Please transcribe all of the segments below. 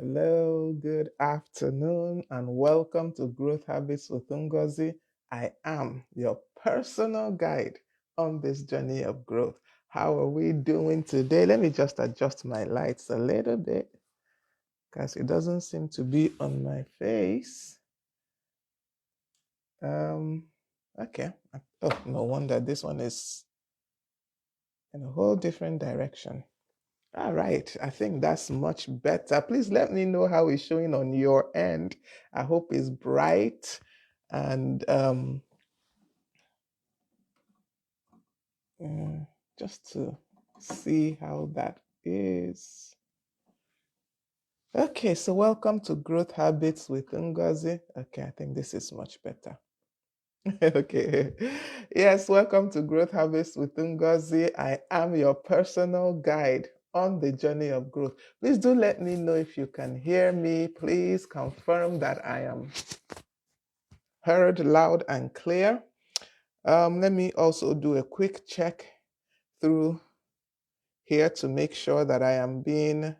Hello, good afternoon, and welcome to Growth Habits with Ngozi. I am your personal guide on this journey of growth. How are we doing today? Let me just adjust my lights a little bit because it doesn't seem to be on my face. Um, okay. Oh, no wonder this one is in a whole different direction. All right, I think that's much better. Please let me know how it's showing on your end. I hope it's bright and mm, just to see how that is. Okay, so welcome to Growth Habits with Ngozi. Okay, I think this is much better. Okay. Yes, welcome to Growth Habits with Ngozi. I am your personal guide on the journey of growth. Please do let me know if you can hear me. Please confirm that I am heard loud and clear. Let me also do a quick check through here to make sure that I am being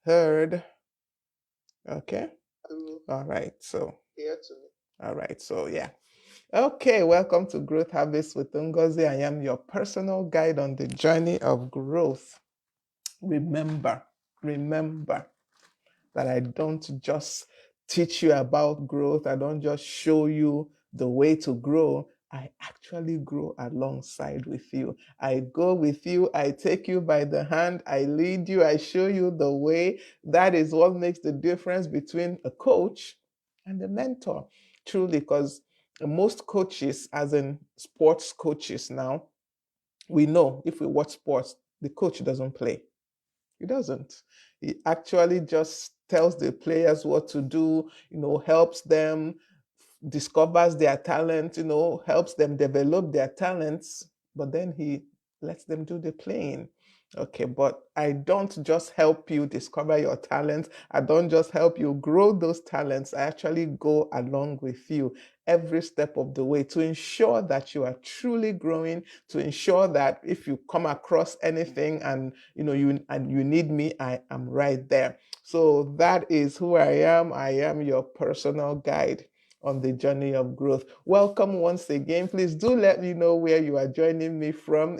heard. Okay. All right. So yeah. Okay, welcome to Growth Habits with Ngozi. I am your personal guide on the journey of growth. Remember that I don't just teach you about growth. I don't just show you the way to grow. I actually grow alongside with you. I go with you. I take you by the hand. I lead you. I show you the way. That is what makes the difference between a coach and a mentor. Truly, because most coaches, as in sports coaches now, we know if we watch sports, the coach doesn't play. He doesn't. He actually just tells the players what to do, helps them, discovers their talent, helps them develop their talents, but then he lets them do the playing. Okay, but I don't just help you discover your talents. I don't just help you grow those talents. I actually go along with you every step of the way to ensure that you are truly growing, to ensure that if you come across anything and you need me, I am right there. So that is who I am. I am your personal guide on the journey of growth. Welcome once again. Please do let me know where you are joining me from.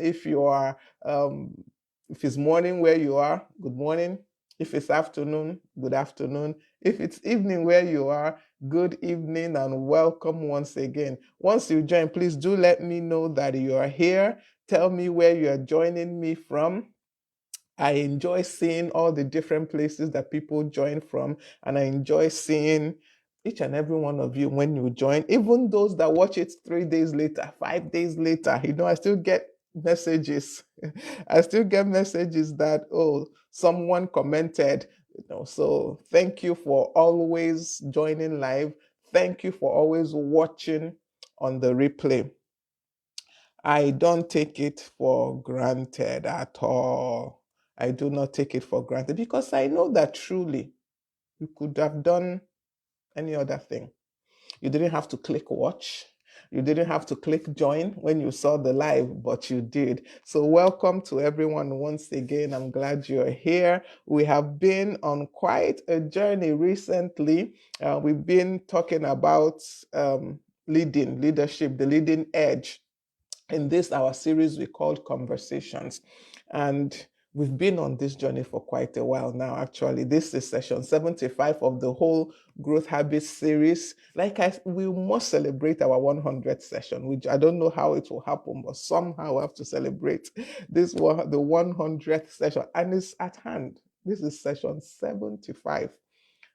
If it's morning where you are, good morning. If it's afternoon, good afternoon. If it's evening where you are, good evening and welcome once again. Once you join, please do let me know that you are here. Tell me where you are joining me from. I enjoy seeing all the different places that people join from, and I enjoy seeing each and every one of you when you join, even those that watch it 3 days later, 5 days later. I still get messages. I still get messages that, oh, someone commented, so thank you for always joining live. Thank you for always watching on the replay. I don't take it for granted at all. I do not take it for granted because I know that truly you could have done any other thing. You didn't have to click watch. You didn't have to click join when you saw the live, but you did. So welcome to everyone once again. I'm glad you're here. We have been on quite a journey recently. We've been talking about leadership, the leading edge in this our series we called Conversations, and we've been on this journey for quite a while now. Actually, this is session 75 of the whole Growth Habits series. We must celebrate our 100th session, which I don't know how it will happen, but somehow we have to celebrate this one, the 100th session, and it's at hand. This is session 75.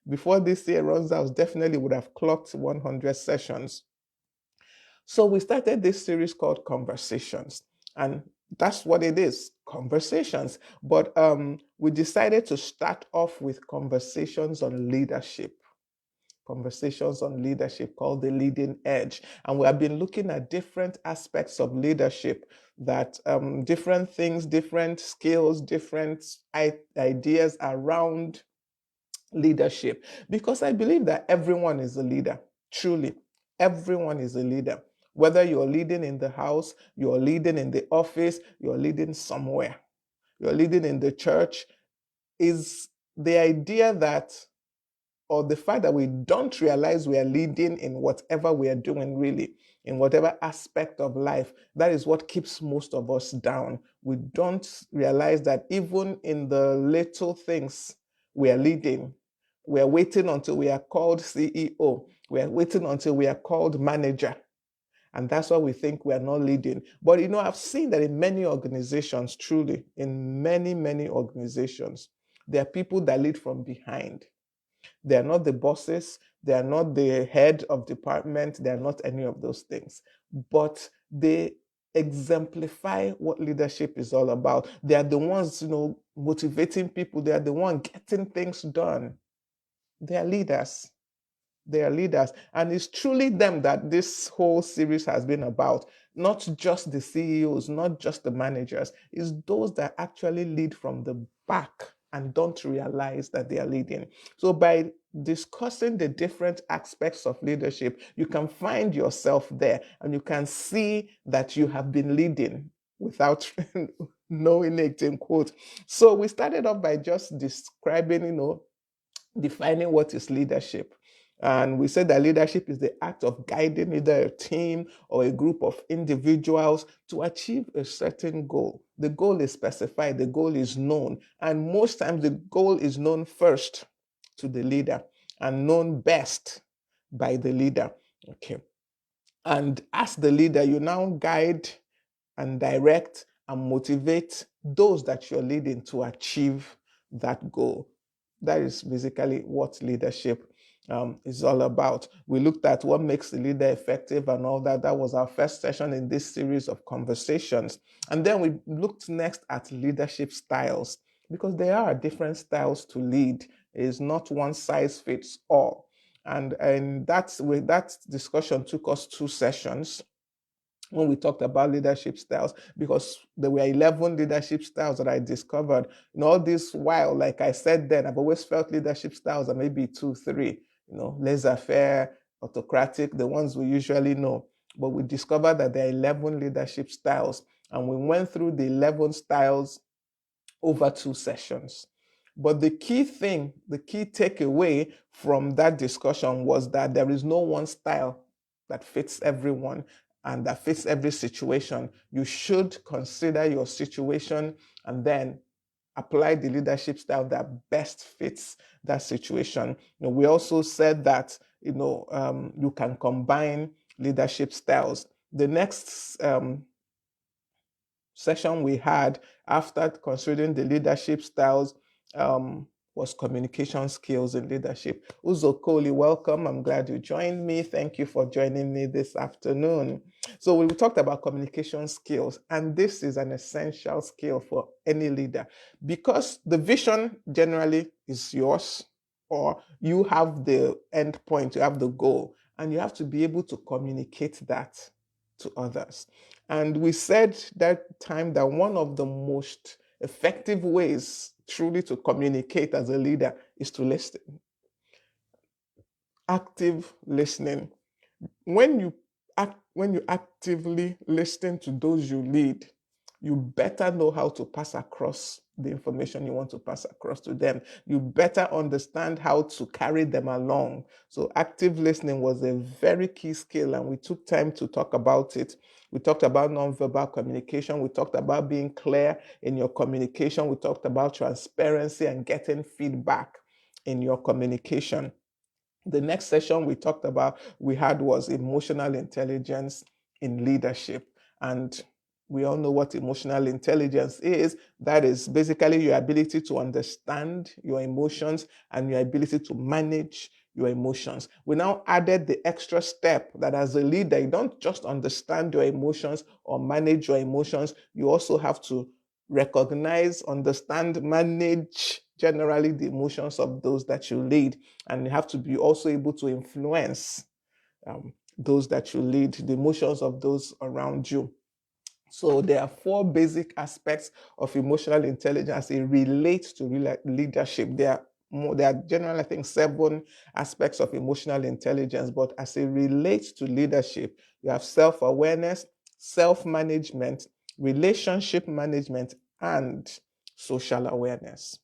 Before this year runs out, definitely would have clocked 100 sessions. So we started this series called Conversations, and that's what it is, conversations. But we decided to start off with conversations on leadership. Conversations on leadership called the leading edge. And we have been looking at different aspects of leadership, that different things, different skills, different ideas around leadership. Because I believe that everyone is a leader, truly. Everyone is a leader. Whether you're leading in the house, you're leading in the office, you're leading somewhere, you're leading in the church, is the idea that or the fact that we don't realize we are leading in whatever we are doing, really, in whatever aspect of life. That is what keeps most of us down. We don't realize that even in the little things we are leading. We are waiting until we are called CEO. We are waiting until we are called manager. And that's why we think we are not leading. But I've seen that in many organizations, truly, in many, many organizations, there are people that lead from behind. They are not the bosses. They are not the head of department. They are not any of those things. But they exemplify what leadership is all about. They are the ones, motivating people. They are the ones getting things done. They are leaders. They are leaders. And it's truly them that this whole series has been about. Not just the CEOs, not just the managers. It's those that actually lead from the back and don't realize that they are leading. So by discussing the different aspects of leadership, you can find yourself there and you can see that you have been leading without knowing it, in quote. So we started off by just describing, defining what is leadership. And we said that leadership is the act of guiding either a team or a group of individuals to achieve a certain goal. The goal is specified, the goal is known, and most times the goal is known first to the leader and known best by the leader. Okay. And as the leader, you now guide and direct and motivate those that you're leading to achieve that goal. That is basically what leadership is all about. We looked at what makes the leader effective and all that. That was our first session in this series of conversations. And then we looked next at leadership styles, because there are different styles to lead. It is not one size fits all. And that discussion took us 2 sessions when we talked about leadership styles, because there were 11 leadership styles that I discovered. All this while, like I said then, I've always felt leadership styles are maybe 2, 3, laissez-faire, autocratic, the ones we usually know. But we discovered that there are 11 leadership styles, and we went through the 11 styles over 2 sessions. But the key thing, the key takeaway from that discussion was that there is no one style that fits everyone and that fits every situation. You should consider your situation and then apply the leadership style that best fits that situation. We also said that you can combine leadership styles. The next session we had after considering the leadership styles was communication skills in leadership. Uzo Koli, welcome. I'm glad you joined me. Thank you for joining me this afternoon. So we talked about communication skills, and this is an essential skill for any leader, because the vision generally is yours, or you have the end point, you have the goal, and you have to be able to communicate that to others. And we said that time that one of the most effective ways truly to communicate as a leader is to listen. Active listening. When you actively listen to those you lead, you better know how to pass across the information you want to pass across to them. You better understand how to carry them along. So active listening was a very key skill, and we took time to talk about it. We talked about nonverbal communication. We talked about being clear in your communication. We talked about transparency and getting feedback in your communication. The next session we had was emotional intelligence in leadership. And we all know what emotional intelligence is. That is basically your ability to understand your emotions and your ability to manage your emotions. We now added the extra step that as a leader, you don't just understand your emotions or manage your emotions. You also have to recognize, understand, manage generally the emotions of those that you lead. And you have to be also able to influence those that you lead, the emotions of those around you. So there are 4 basic aspects of emotional intelligence. It relates to leadership. There are generally, I think, 7 aspects of emotional intelligence, but as it relates to leadership, you have self-awareness, self-management, relationship management, and social awareness.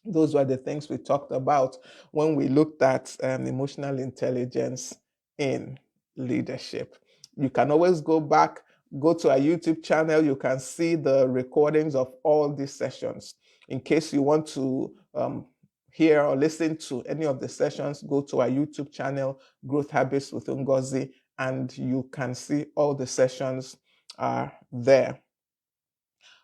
Those were the things we talked about when we looked at emotional intelligence in leadership. You can always go back, go to our YouTube channel. You can see the recordings of all these sessions. In case you want to hear or listen to any of the sessions, go to our YouTube channel, Growth Habits with Ngozi, and you can see all the sessions are there.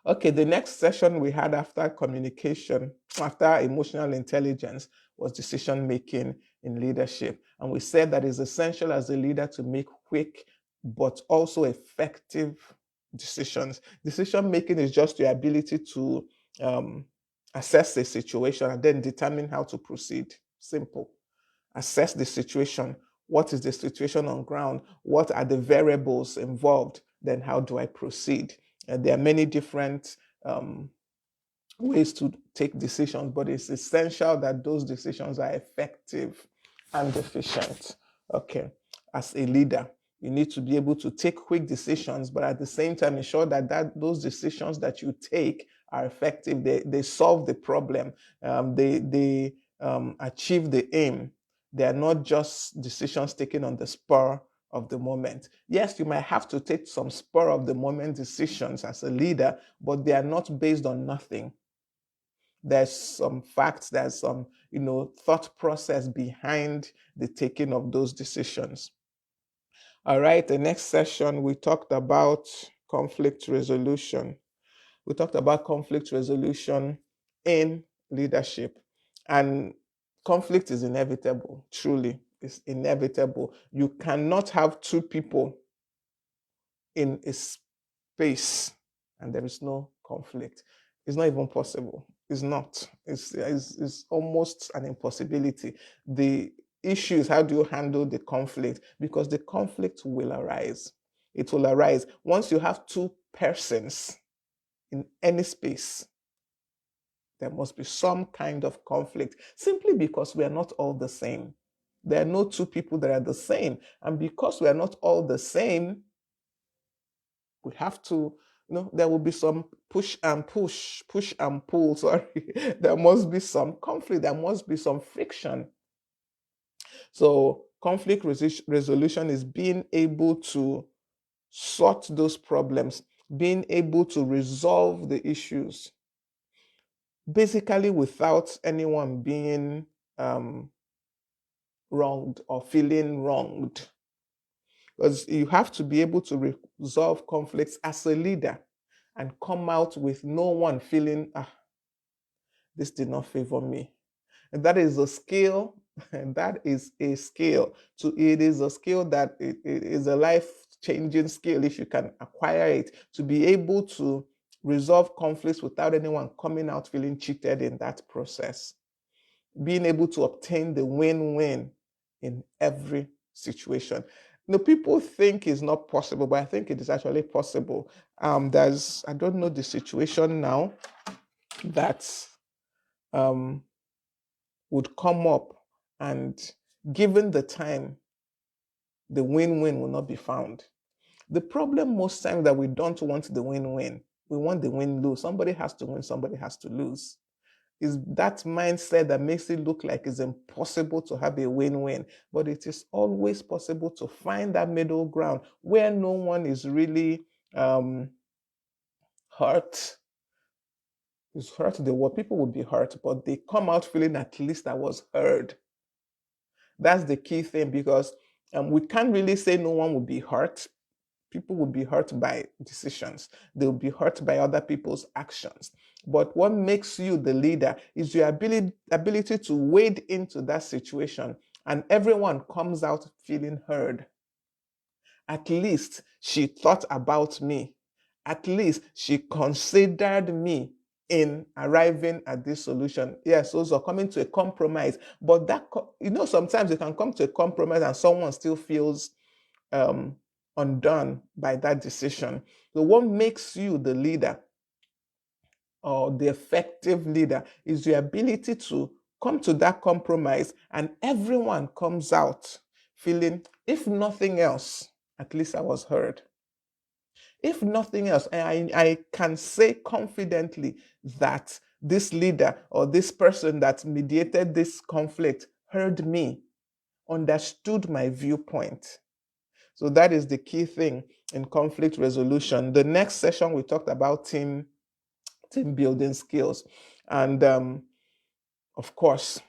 Okay, the next session we had after communication, after emotional intelligence, was decision making in leadership. And we said that it's essential as a leader to make quick but also effective decisions. Decision making is just your ability to assess a situation and then determine how to proceed. Simple. Assess the situation. What is the situation on ground? What are the variables involved? Then how do I proceed? And there are many different ways to take decisions, but it's essential that those decisions are effective and efficient. Okay, as a leader, you need to be able to take quick decisions, but at the same time, ensure that those decisions that you take are effective. They solve the problem. They achieve the aim. They are not just decisions taken on the spur of the moment. Yes, you might have to take some spur of the moment decisions as a leader, but they are not based on nothing. There's some facts, there's some, thought process behind the taking of those decisions. All right, the next session we talked about conflict resolution. We talked about conflict resolution in leadership. And conflict is inevitable, truly. It's inevitable. You cannot have two people in a space and there is no conflict. It's not even possible. It's not. It's almost an impossibility. The issue is, how do you handle the conflict? Because the conflict will arise. It will arise. Once you have two persons in any space, there must be some kind of conflict, simply because we are not all the same. There are no two people that are the same. And because we are not all the same, we have to, there will be some push and pull, sorry. There must be some conflict, there must be some friction. So conflict resolution is being able to sort those problems, being able to resolve the issues, basically without anyone being wronged or feeling wronged. Because you have to be able to resolve conflicts as a leader and come out with no one feeling, this did not favor me. And that is a skill. That is a skill. So it is a skill that it is a life-changing skill if you can acquire it, to be able to resolve conflicts without anyone coming out feeling cheated in that process. Being able to obtain the win-win in every situation. People think it's not possible, but I think it is actually possible. There's, I don't know the situation now, that would come up, and given the time, the win-win will not be found. The problem most times that we don't want the win-win. We want the win-lose. Somebody has to win, somebody has to lose. Is that mindset that makes it look like it's impossible to have a win-win. But it is always possible to find that middle ground where no one is really hurt. Is hurt the word. People would be hurt, but they come out feeling, at least I was heard. That's the key thing, because we can't really say no one will be hurt. People will be hurt by decisions. They'll be hurt by other people's actions. But what makes you the leader is your ability to wade into that situation, and everyone comes out feeling heard. At least she thought about me. At least she considered me in arriving at this solution. Yes, those are coming to a compromise. But that, sometimes you can come to a compromise and someone still feels undone by that decision. So what makes you the leader or the effective leader is your ability to come to that compromise, and everyone comes out feeling, if nothing else, at least I was heard. If nothing else, I can say confidently that this leader or this person that mediated this conflict heard me, understood my viewpoint. So that is the key thing in conflict resolution. The next session, we talked about team building skills. And of course,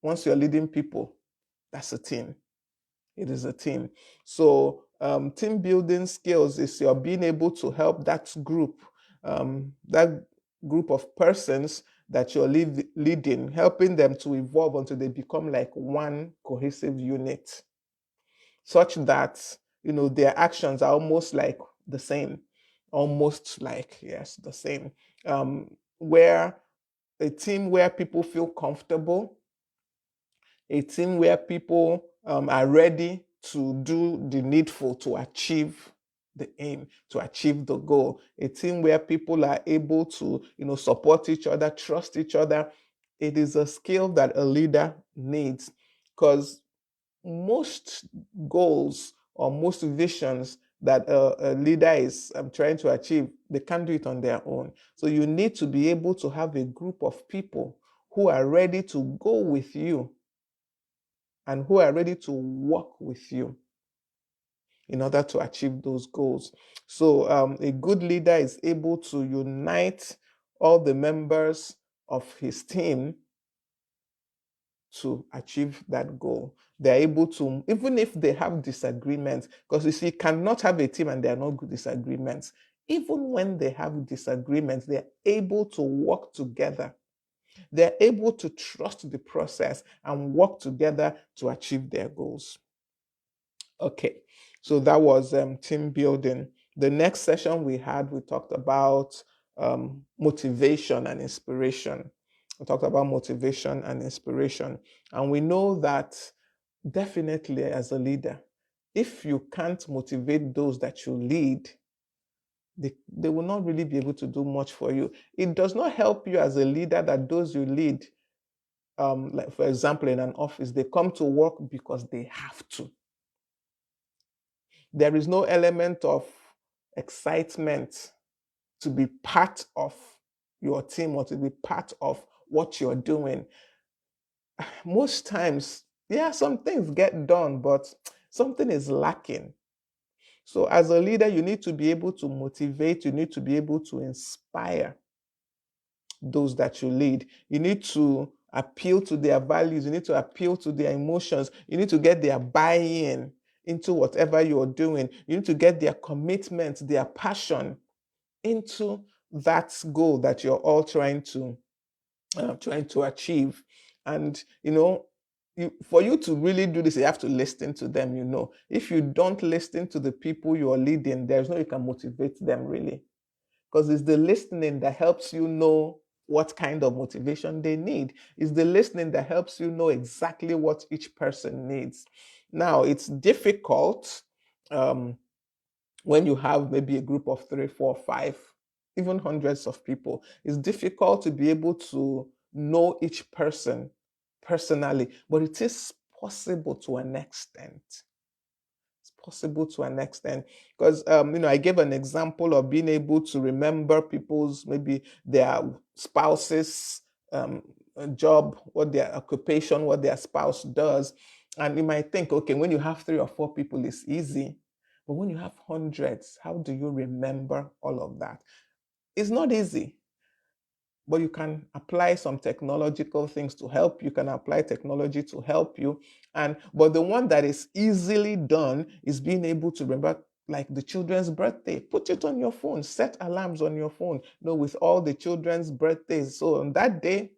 once you're leading people, that's a team. It is a team. So team building skills is you're being able to help that group of persons that you're leading, helping them to evolve until they become like one cohesive unit, such that their actions are almost like the same, almost like, yes, the same. Where a team where people feel comfortable, a team where people are ready to do the needful to achieve the aim, to achieve the goal, a team where people are able to support each other, trust each other. It is a skill that a leader needs, because most goals or most visions that a leader is trying to achieve, they can't do it on their own. So you need to be able to have a group of people who are ready to go with you and who are ready to work with you in order to achieve those goals. So a good leader is able to unite all the members of his team to achieve that goal. They're able to, even if they have disagreements, because you see, you cannot have a team and there are no good disagreements. Even when they have disagreements, they're able to work together. They're able to trust the process and work together to achieve their goals. Okay, so that was team building. The next session we talked about motivation and inspiration. We talked about motivation and inspiration. And we know that definitely as a leader, if you can't motivate those that you lead, they will not really be able to do much for you. It does not help you as a leader that those you lead, like for example, in an office, they come to work because they have to. There is no element of excitement to be part of your team or to be part of what you're doing. Most times, yeah, some things get done, but something is lacking. So, as a leader, you need to be able to motivate, you need to be able to inspire those that you lead. You need to appeal to their values, you need to appeal to their emotions, you need to get their buy-in into whatever you're doing. You need to get their commitment, their passion into that goal that you're all trying to achieve. And for you to really do this, you have to listen to them. If you don't listen to the people you're leading, there's no way you can motivate them really, because it's the listening that helps you know what kind of motivation they need. It's the listening that helps you know exactly what each person needs. Now, it's difficult when you have maybe a group of 3, 4, 5, even hundreds of people. It's difficult to be able to know each person personally, but it is possible to an extent. It's possible to an extent, because I gave an example of being able to remember people's, maybe their spouse's job, what their occupation, what their spouse does. And you might think, okay, when you have 3 or 4 people, it's easy. But when you have hundreds, how do you remember all of that? It's not easy, but you can apply some technological things to help. You can apply technology to help you. But the one that is easily done is being able to remember, like the children's birthday. Put it on your phone, set alarms on your phone, with all the children's birthdays. So on that day,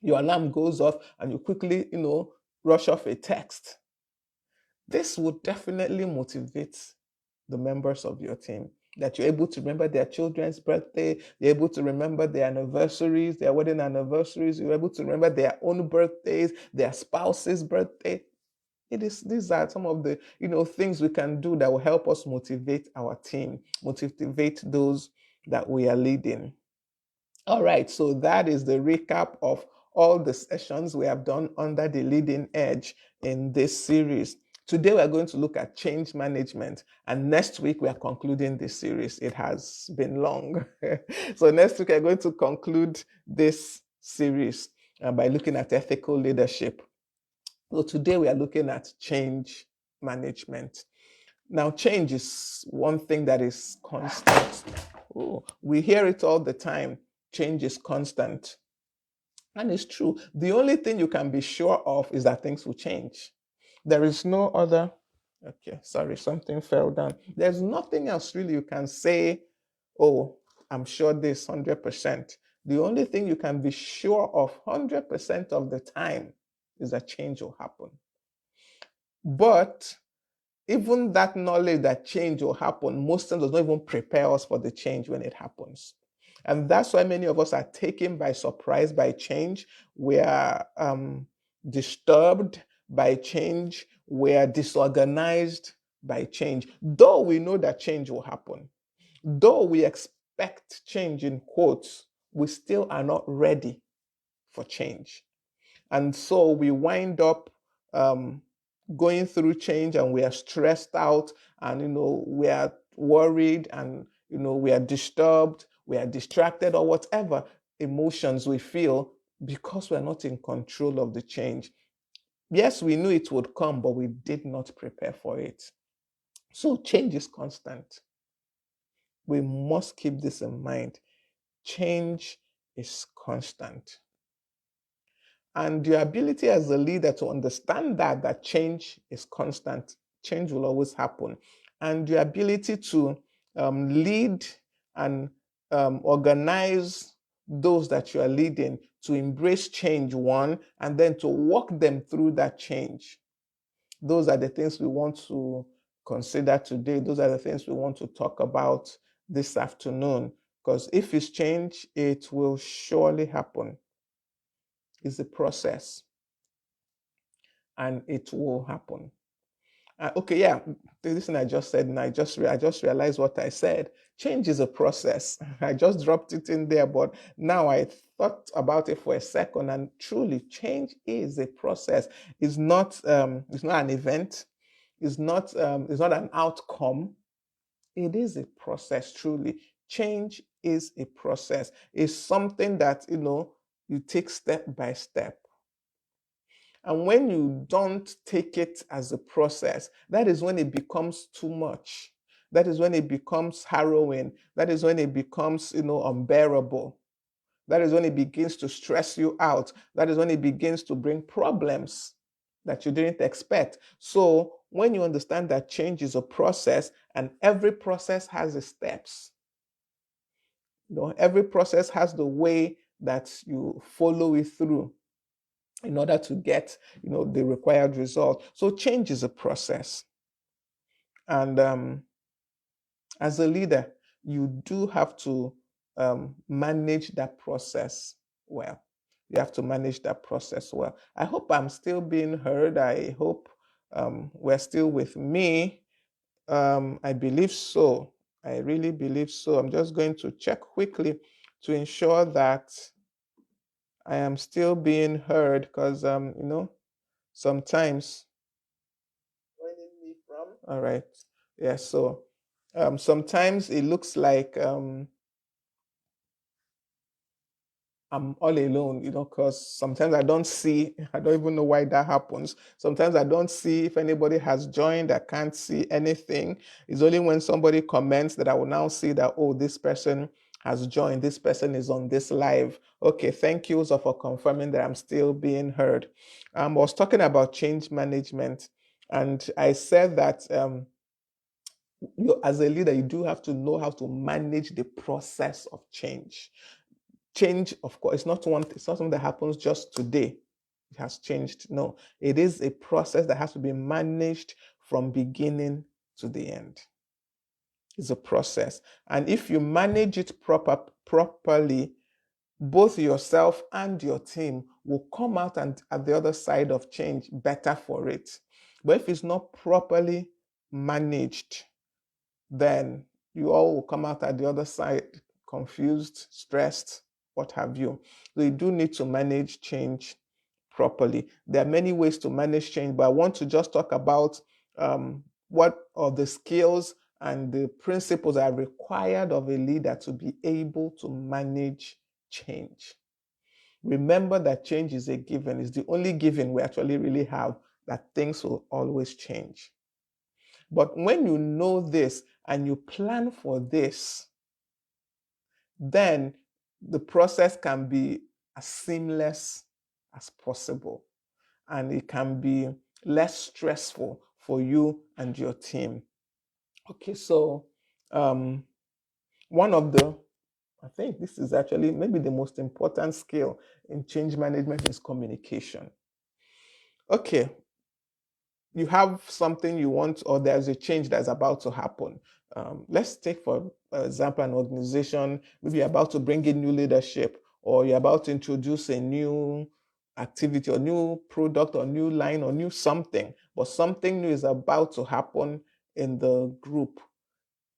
your alarm goes off and you quickly, rush off a text. This would definitely motivate the members of your team, that you're able to remember their children's birthday, you're able to remember their anniversaries, their wedding anniversaries, you're able to remember their own birthdays, their spouse's birthday. These are some of the things we can do that will help us motivate our team, motivate those that we are leading. All right, so that is the recap of all the sessions we have done under the leading edge in this series. Today, we are going to look at change management, and next week, we are concluding this series. It has been long. So, next week, we are going to conclude this series by looking at ethical leadership. So, today, we are looking at change management. Now, change is one thing that is constant. Oh, we hear it all the time. Change is constant. And it's true. The only thing you can be sure of is that things will change. There is no other. Okay, sorry, something fell down. There's nothing else really you can say, oh, I'm sure this 100%. The only thing you can be sure of 100% of the time is that change will happen. But even that knowledge that change will happen, most times does not even prepare us for the change when it happens. And that's why many of us are taken by surprise by change. We are disturbed by change. We are disorganized by change. Though we know that change will happen, though we expect change in quotes, we still are not ready for change. And so we wind up um, going through change, and we are stressed out, and we are worried, and we are disturbed, we are distracted, or whatever emotions we feel, because we're not in control of the change. Yes, we knew it would come, but we did not prepare for it. So change is constant. We must keep this in mind. Change is constant. And your ability as a leader to understand that change is constant, change will always happen. And your ability to lead and organize those that you are leading to embrace change, one, and then to walk them through that change. Those are the things we want to consider today. Those are the things we want to talk about this afternoon. Because if it's change, it will surely happen. It's a process, and it will happen. Okay, yeah, this thing I just said, and I just realized what I said. Change is a process. I just dropped it in there, but now I thought about it for a second, and truly, change is a process. It's not an event. It's not an outcome. It is a process. Truly, change is a process. It's something that you take step by step. And when you don't take it as a process, that is when it becomes too much. That is when it becomes harrowing. That is when it becomes, unbearable. That is when it begins to stress you out. That is when it begins to bring problems that you didn't expect. So when you understand that change is a process, and every process has its steps, every process has the way that you follow it through in order to get the required result. So change is a process. And as a leader, you do have to manage that process well. You have to manage that process well. I hope I'm still being heard. I hope we're still with me. I believe so. I really believe so. I'm just going to check quickly to ensure that I am still being heard, because sometimes joining me from. All right. Yeah. So sometimes it looks like I'm all alone, because sometimes I don't see, I don't even know why that happens. Sometimes I don't see if anybody has joined, I can't see anything. It's only when somebody comments that I will now see that, oh, this person has joined, this person is on this live. Okay, thank you so for confirming that I'm still being heard. I was talking about change management, and I said that as a leader, you do have to know how to manage the process of change. Change, of course, it's not something that happens just today. It has changed. No, it is a process that has to be managed from beginning to the end. It's a process. And if you manage it properly, both yourself and your team will come out and at the other side of change better for it. But if it's not properly managed, then you all will come out at the other side confused, stressed, what have you. So you do need to manage change properly. There are many ways to manage change, but I want to just talk about what are the skills and the principles that are required of a leader to be able to manage change. Remember that change is a given. It's the only given we actually really have, that things will always change. But when you know this and you plan for this, then the process can be as seamless as possible, and it can be less stressful for you and your team. Okay, so um, one of the, I think this is actually maybe the most important skill in change management is communication. Okay, you have something you want, or there's a change that's about to happen. Let's take, for example, an organization, maybe you're about to bring in new leadership, or you're about to introduce a new activity or new product or new line or new something, but something new is about to happen in the group.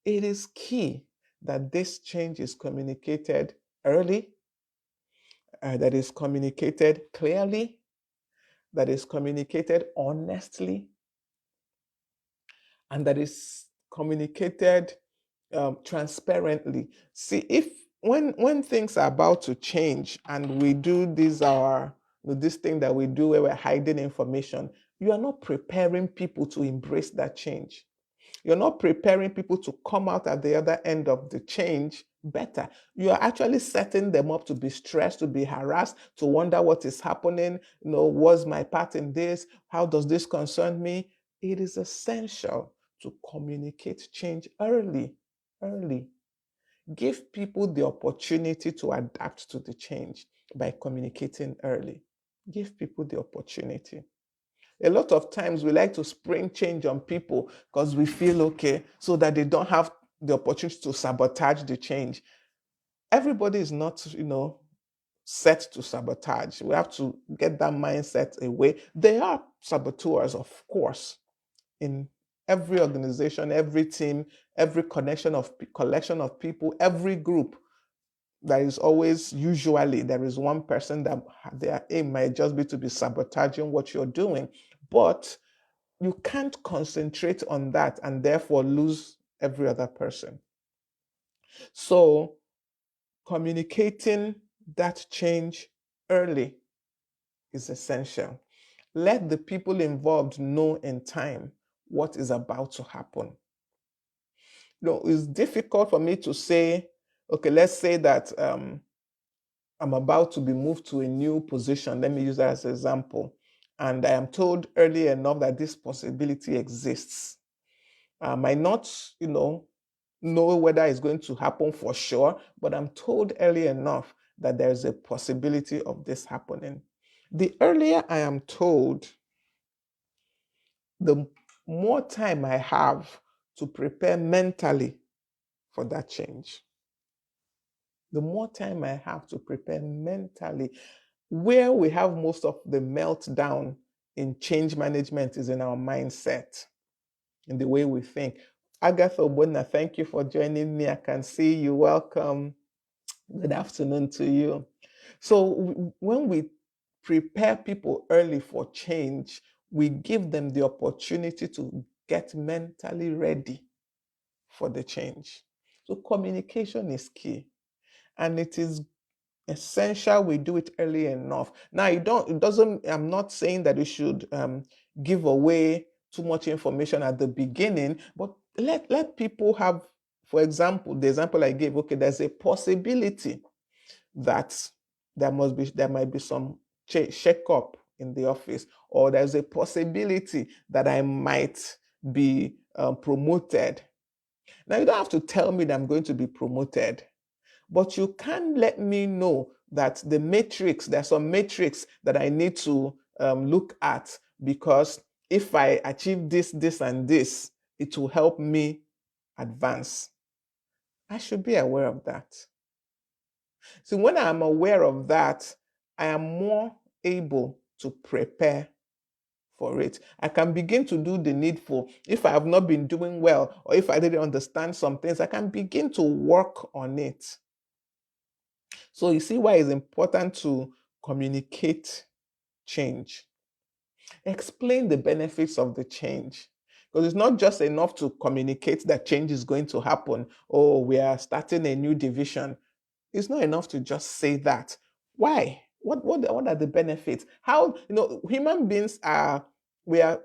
It is key that this change is communicated early, that is communicated clearly, that is communicated honestly, and that is communicated transparently. See, if when things are about to change and we do this thing that we do where we're hiding information, you are not preparing people to embrace that change. You're not preparing people to come out at the other end of the change better. You are actually setting them up to be stressed, to be harassed, to wonder what is happening. What's my part in this? How does this concern me? It is essential to communicate change early. Early. Give people the opportunity to adapt to the change by communicating early. Give people the opportunity. A lot of times we like to spring change on people because we feel okay, so that they don't have the opportunity to sabotage the change. Everybody is not, set to sabotage. We have to get that mindset away. There are saboteurs, of course, in every organization, every team, every collection of people, every group. There is always, usually, there is one person that their aim might just be to be sabotaging what you're doing. But you can't concentrate on that and therefore lose every other person. So, communicating that change early is essential. Let the people involved know in time what is about to happen. It's difficult for me to say, okay, let's say that I'm about to be moved to a new position. Let me use that as an example. And I am told early enough that this possibility exists. I might not, know whether it's going to happen for sure, but I'm told early enough that there's a possibility of this happening. The earlier I am told, the more time I have to prepare mentally for that change. The more time I have to prepare mentally. Where we have most of the meltdown in change management is in our mindset, in the way we think. Agatha Obona, thank you for joining me. I can see you. Welcome. Good afternoon to you. So, when we prepare people early for change, we give them the opportunity to get mentally ready for the change. So, communication is key, and it is essential we do it early enough. Now, I'm not saying that you should give away too much information at the beginning, but let people have, for example, the example I gave, okay, there's a possibility that there might be some shake up in the office, or there's a possibility that I might be promoted. Now, you don't have to tell me that I'm going to be promoted, but you can let me know that there's some matrix that I need to look at, because if I achieve this, this, and this, it will help me advance. I should be aware of that. So when I'm aware of that, I am more able to prepare for it. I can begin to do the needful. If I have not been doing well, or if I didn't understand some things, I can begin to work on it. So you see why it's important to communicate change. Explain the benefits of the change. Because it's not just enough to communicate that change is going to happen. Oh, we are starting a new division. It's not enough to just say that. Why? What are the benefits? How, human beings we are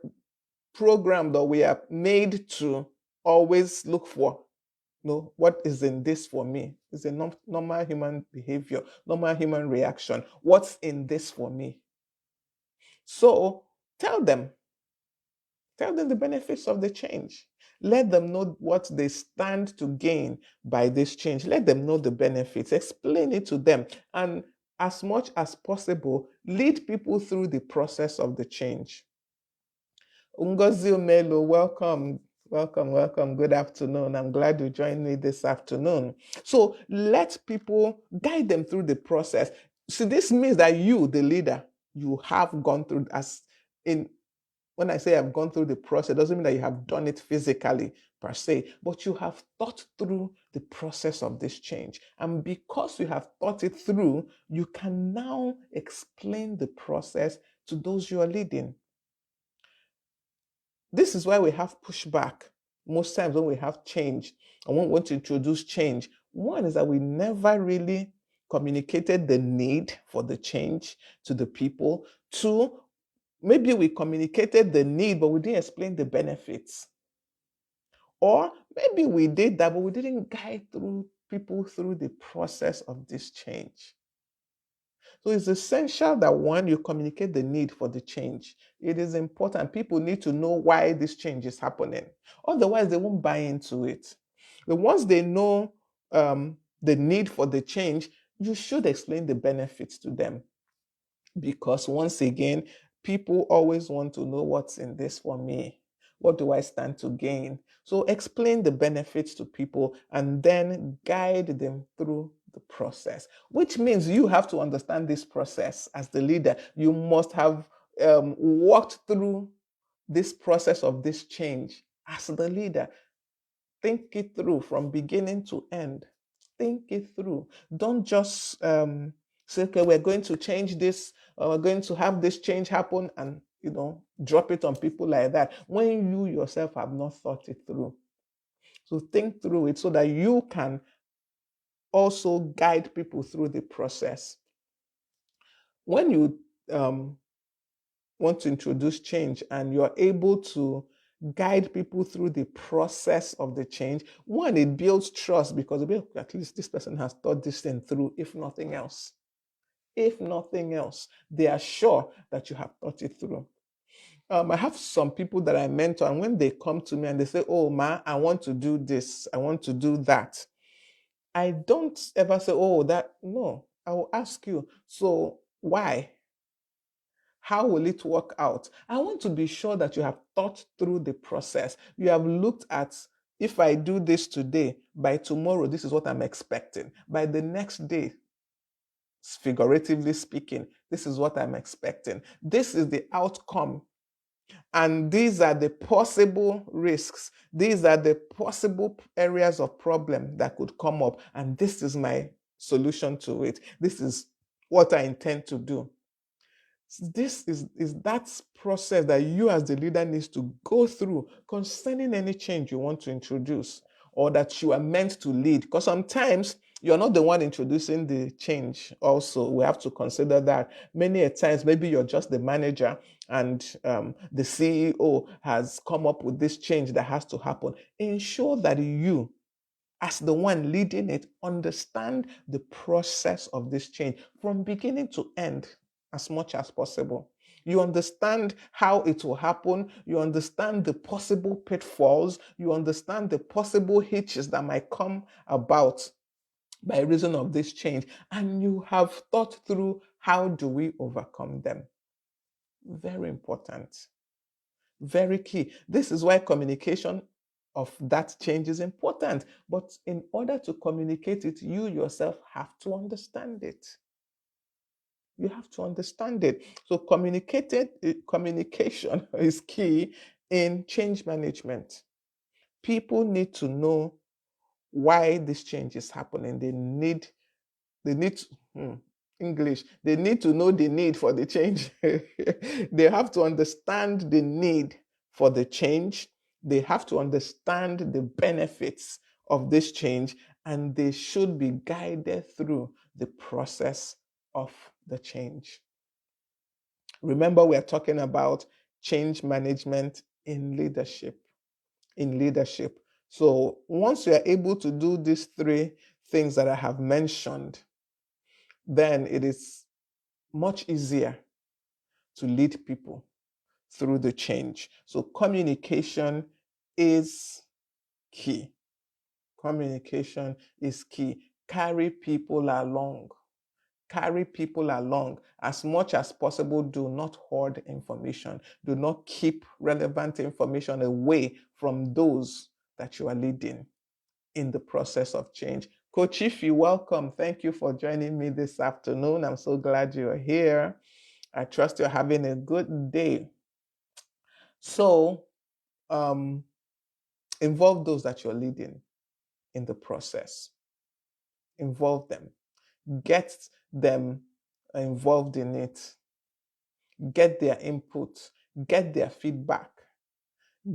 programmed, or we are made to always look for, what is in this for me? It's a normal human behavior, normal human reaction. What's in this for me? So tell them, tell them the benefits of the change. Let them know what they stand to gain by this change. Let them know the benefits. Explain it to them. And as much as possible, lead people through the process of the change. Ngozi Omelo, welcome, welcome, welcome. Good afternoon. I'm glad you joined me this afternoon. So let people guide them through the process. So this means that you, the leader, you have gone through, as in, when I say I've gone through the process, it doesn't mean that you have done it physically per se, but you have thought through the process of this change. And because you have thought it through, you can now explain the process to those you are leading. This is why we have pushback most times when we have change and when we want to introduce change. One is that we never really communicated the need for the change to the people. Two, maybe we communicated the need, but we didn't explain the benefits. Or maybe we did that, but we didn't guide through people through the process of this change. So it's essential that one, you communicate the need for the change. It is important. People need to know why this change is happening. Otherwise, they won't buy into it. But once they know the need for the change, you should explain the benefits to them. Because once again, people always want to know what's in this for me. What do I stand to gain? So explain the benefits to people and then guide them through the process, which means you have to understand this process as the leader. You must have walked through this process of this change as the leader. Think it through from beginning to end. Think it through. Don't just say, okay, we're going to change this, or we're going to have this change happen, and drop it on people like that when you yourself have not thought it through. So think through it so that you can also guide people through the process. When you want to introduce change and you're able to guide people through the process of the change, one, it builds trust because at least this person has thought this thing through, if nothing else. If nothing else, they are sure that you have thought it through. I have some people that I mentor, and when they come to me and they say, oh, Ma, I want to do this, I want to do that, I don't ever say, oh, that, no. I will ask you, so why? How will it work out? I want to be sure that you have thought through the process. You have looked at, if I do this today, by tomorrow, this is what I'm expecting. By the next day, figuratively speaking, this is what I'm expecting. This is the outcome. And these are the possible risks. These are the possible areas of problem that could come up. And this is my solution to it. This is what I intend to do. This is that process that you as the leader needs to go through concerning any change you want to introduce or that you are meant to lead. Because sometimes you're not the one introducing the change. Also, we have to consider that many a times maybe you're just the manager and the CEO has come up with this change that has to happen. Ensure that you, as the one leading it, understand the process of this change from beginning to end as much as possible. You understand how it will happen. You understand the possible pitfalls. You understand the possible hitches that might come about by reason of this change. And you have thought through how do we overcome them. Very important. Very key. This is why communication of that change is important. But in order to communicate it, you yourself have to understand it. You have to understand it. So communication is key in change management. People need to know why this change is happening. They need to, English, they need to know the need for the change. They have to understand the need for the change They have to understand the benefits of this change, and they should be guided through the process of the change. Remember, we are talking about change management in leadership. In leadership. So once you are able to do these three things that I have mentioned, then it is much easier to lead people through the change. So communication is key. Communication is key. Carry people along. Carry people along as much as possible. Do not hoard information. Do not keep relevant information away from those that you are leading in the process of change. Coach Ify, welcome. Thank you for joining me this afternoon. I'm so glad you're here. I trust you're having a good day. So, involve those that you're leading in the process. Involve them. Get them involved in it. Get their input. Get their feedback.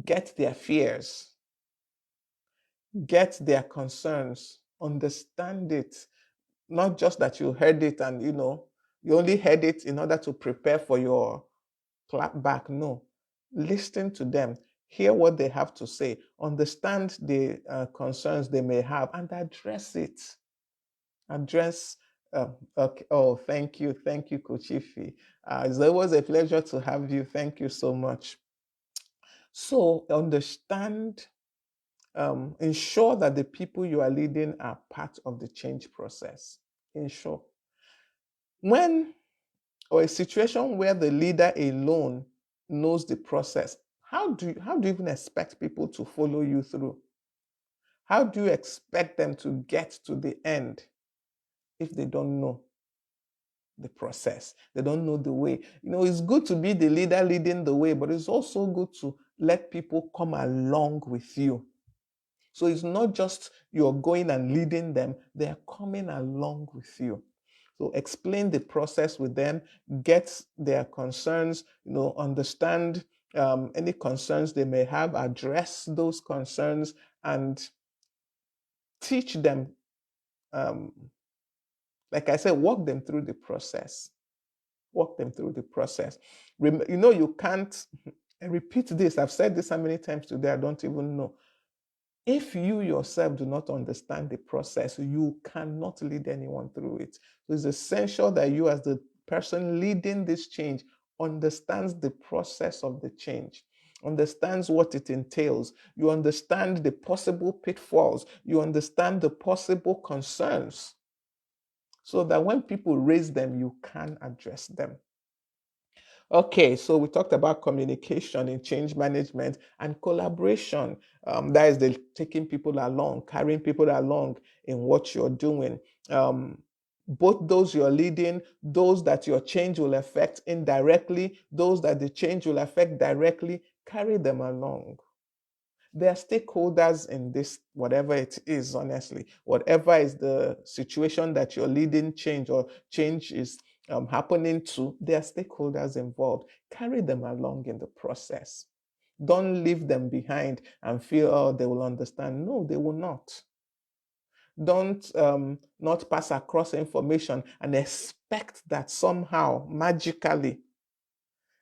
Get their fears. Get their concerns. Understand it. Not just that you heard it and you only heard it in order to prepare for your clap back. No, listen to them, hear what they have to say, understand the concerns they may have, and address it. Address. Okay. Oh, thank you, Coach Ify. It's always a pleasure to have you. Thank you so much. So understand. Ensure that the people you are leading are part of the change process. Ensure. When or a situation where the leader alone knows the process, how do you even expect people to follow you through? How do you expect them to get to the end if they don't know the process? They don't know the way. It's good to be the leader leading the way, but it's also good to let people come along with you. So it's not just you're going and leading them, they're coming along with you. So explain the process with them, get their concerns, understand any concerns they may have, address those concerns, and teach them. Like I said, walk them through the process. Walk them through the process. You can't repeat this. I've said this how many times today, I don't even know. If you yourself do not understand the process, you cannot lead anyone through it. So it's essential that you, as the person leading this change, understands the process of the change, understands what it entails. You understand the possible pitfalls. You understand the possible concerns, so that when people raise them, you can address them. Okay, so we talked about communication in change management and collaboration. That is the taking people along, carrying people along in what you're doing. Both those you're leading, those that your change will affect indirectly, those that the change will affect directly, carry them along. There are stakeholders in this, whatever it is, honestly. Whatever is the situation that you're leading change or change is happening to, there are stakeholders involved. Carry them along in the process. Don't leave them behind and feel, oh, they will understand. No, they will not. Don't not pass across information and expect that somehow, magically,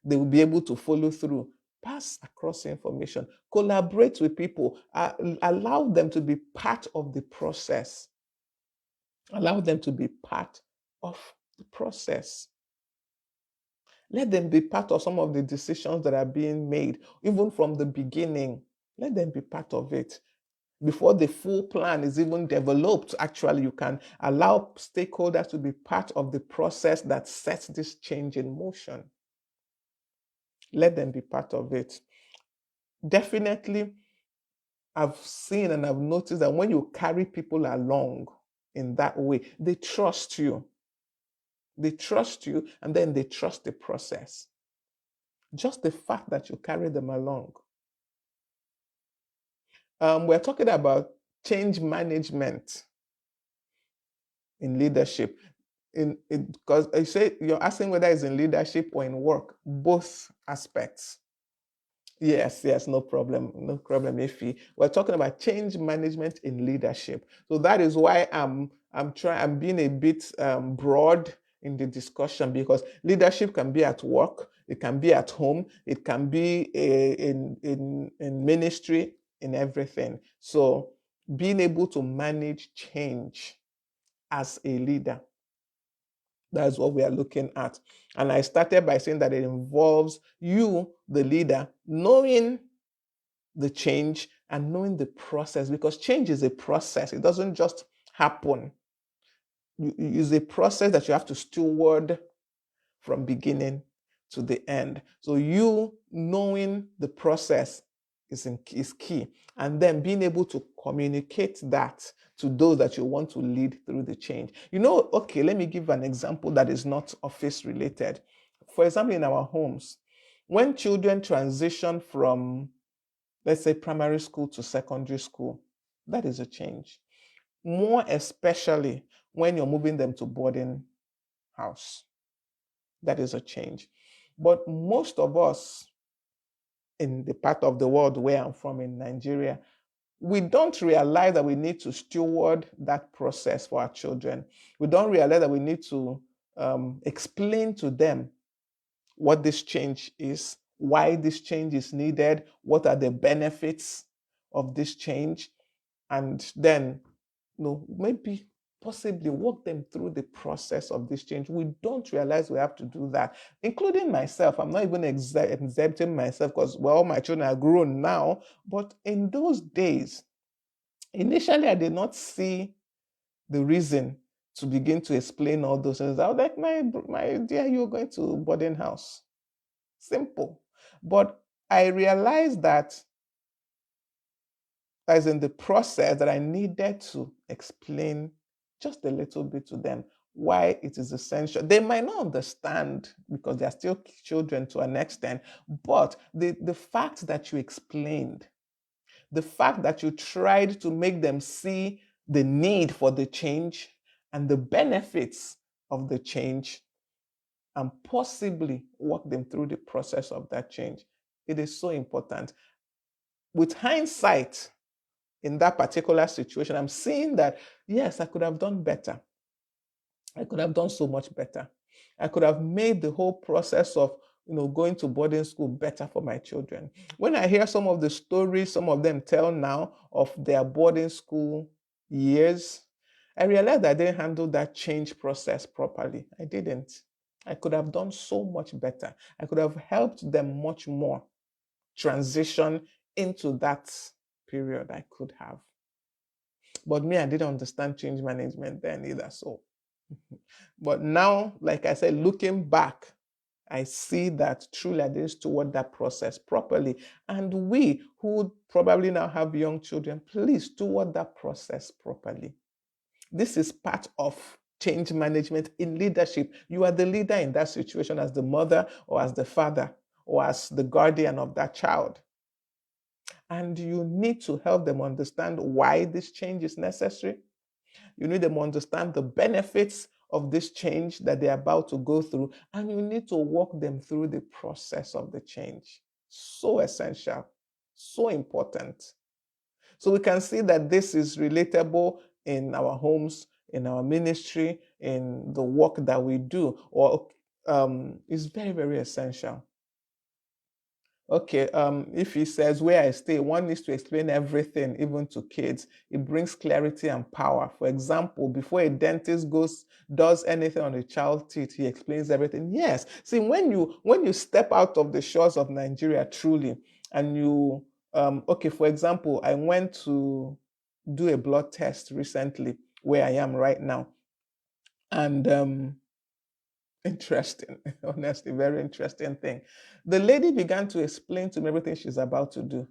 they will be able to follow through. Pass across information, collaborate with people, allow them to be part of the process. Allow them to be part of the process. Let them be part of some of the decisions that are being made, even from the beginning. Let them be part of it. Before the full plan is even developed, actually, you can allow stakeholders to be part of the process that sets this change in motion. Let them be part of it. Definitely, I've seen and I've noticed that when you carry people along in that way, they trust you. They trust you, and then they trust the process. Just the fact that you carry them along. We're talking about change management in leadership. Because you say you're asking whether it's in leadership or in work, both aspects. Yes, yes, no problem, no problem, Ify. We're talking about change management in leadership. So that is why I'm being a bit broad in the discussion, because leadership can be at work, it can be at home, it can be in ministry, in everything. So being able to manage change as a leader, that's what we are looking at. And I started by saying that it involves you, the leader, knowing the change and knowing the process, because change is a process. It doesn't just happen. It's a process that you have to steward from beginning to the end. So you knowing the process is key. And then being able to communicate that to those that you want to lead through the change. Okay, let me give an example that is not office related. For example, in our homes, when children transition from, let's say, primary school to secondary school, that is a change. More especially when you're moving them to boarding house, that is a change. But most of us in the part of the world where I'm from, in Nigeria, we don't realize that we need to steward that process for our children. We don't realize that we need to explain to them what this change is, why this change is needed, what are the benefits of this change, and then maybe possibly walk them through the process of this change. We don't realize we have to do that, including myself. I'm not even exempting myself, because, well, my children are grown now. But in those days, initially, I did not see the reason to begin to explain all those things. I was like, my dear, you're going to boarding house. Simple. But I realized that as in the process, that I needed to explain just a little bit to them why it is essential. They might not understand because they are still children to an extent, but the fact that you explained, the fact that you tried to make them see the need for the change and the benefits of the change, and possibly walk them through the process of that change, it is so important. With hindsight, in that particular situation, I'm seeing that, yes, I could have done better. I could have done so much better. I could have made the whole process of going to boarding school better for my children. When I hear some of the stories some of them tell now of their boarding school years, I realized I didn't handle that change process properly. I didn't. I could have done so much better. I could have helped them much more transition into that period. I could have. But me, I didn't understand change management then either. So, but now, like I said, looking back, I see that truly I didn't steward that process properly. And we who probably now have young children, please steward that process properly. This is part of change management in leadership. You are the leader in that situation as the mother or as the father or as the guardian of that child. And you need to help them understand why this change is necessary. You need them to understand the benefits of this change that they're about to go through, and you need to walk them through the process of the change. So essential, so important. So we can see that this is relatable in our homes, in our ministry, in the work that we do, or is very, very essential. Okay, if he says where I stay, one needs to explain everything, even to kids. It brings clarity and power. For example, before a dentist does anything on a child's teeth, he explains everything. Yes. See, when you step out of the shores of Nigeria truly, and you okay, for example, I went to do a blood test recently where I am right now. And interesting, honestly, very interesting thing. The lady began to explain to me everything she's about to do.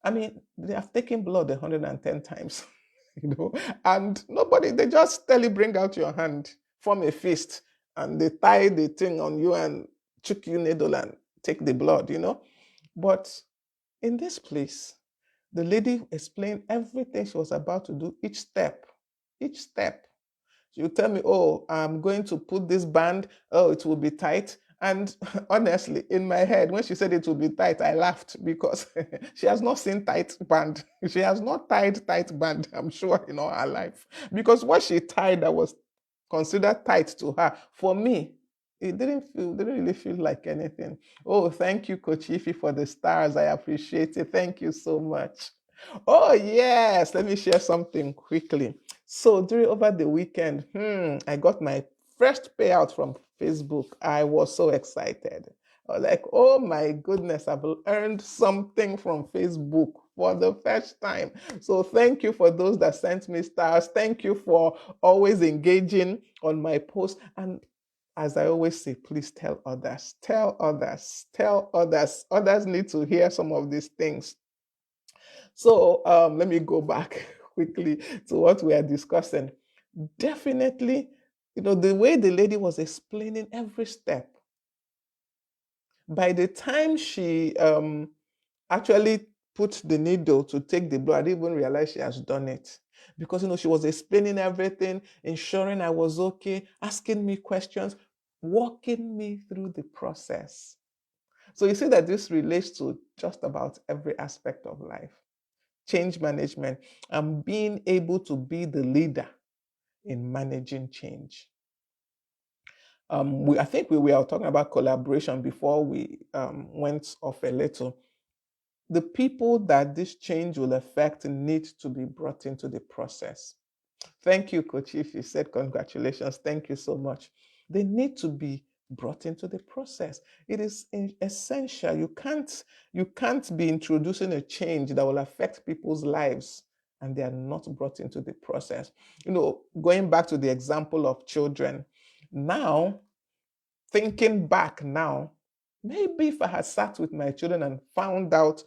I mean, they have taken blood 110 times, and they just tell you, bring out your hand, form a fist, and they tie the thing on you and chook you needle and take the blood. But in this place, the lady explained everything she was about to do, each step, each step. You tell me, oh, I'm going to put this band, oh, it will be tight. And honestly, in my head, when she said it would be tight, I laughed because she has not seen tight band. She has not tied tight band, I'm sure, in all her life. Because what she tied that was considered tight to her, for me, it didn't really feel like anything. Oh, thank you, Coach Ify, for the stars. I appreciate it. Thank you so much. Oh, yes. Let me share something quickly. So during over the weekend, I got my first payout from Facebook. I was so excited. I was like, oh my goodness, I've earned something from Facebook for the first time. So thank you for those that sent me stars. Thank you for always engaging on my post. And as I always say, please tell others, tell others, tell others. Others need to hear some of these things. So let me go back quickly to what we are discussing. Definitely, the way the lady was explaining every step, by the time she actually put the needle to take the blood, I didn't even realize she has done it. Because, she was explaining everything, ensuring I was okay, asking me questions, walking me through the process. So you see that this relates to just about every aspect of life. Change management and being able to be the leader in managing change. I think we were talking about collaboration before we went off a little. The people that this change will affect need to be brought into the process. Thank you, Coach. If you said congratulations, thank you so much. They need to be brought into the process. It is essential. You can't be introducing a change that will affect people's lives and they are not brought into the process. Going back to the example of children, now thinking back now, maybe if I had sat with my children and found out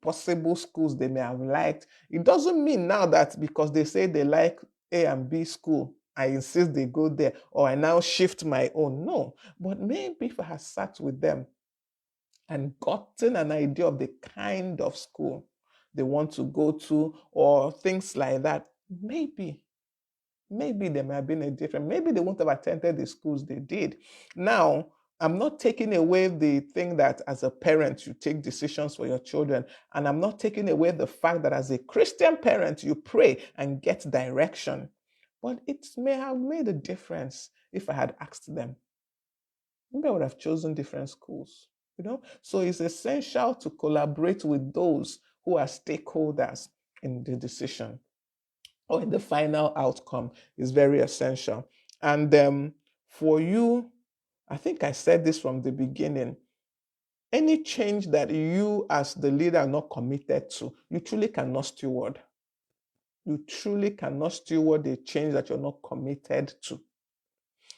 possible schools they may have liked, it doesn't mean now that because they say they like A and B school, I insist they go there or I now shift my own. No, but maybe if I had sat with them and gotten an idea of the kind of school they want to go to or things like that, maybe there might have been a difference. Maybe they wouldn't have attended the schools they did. Now, I'm not taking away the thing that as a parent, you take decisions for your children. And I'm not taking away the fact that as a Christian parent, you pray and get direction. But it may have made a difference if I had asked them. Maybe I would have chosen different schools. So it's essential to collaborate with those who are stakeholders in the decision or in the final outcome is very essential. And for you, I think I said this from the beginning, any change that you as the leader are not committed to, you truly cannot steward. You truly cannot steward a change that you're not committed to.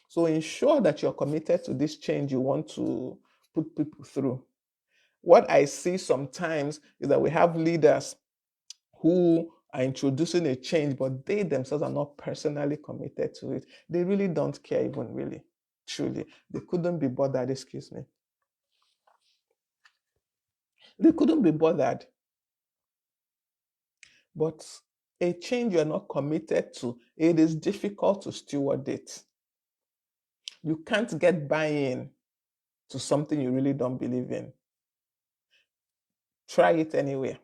So ensure that you're committed to this change you want to put people through. What I see sometimes is that we have leaders who are introducing a change, but they themselves are not personally committed to it. They really don't care, even really, truly. They couldn't be bothered, excuse me. They couldn't be bothered. But a change you're not committed to, it is difficult to steward it. You can't get buy-in to something you really don't believe in. Try it anywhere.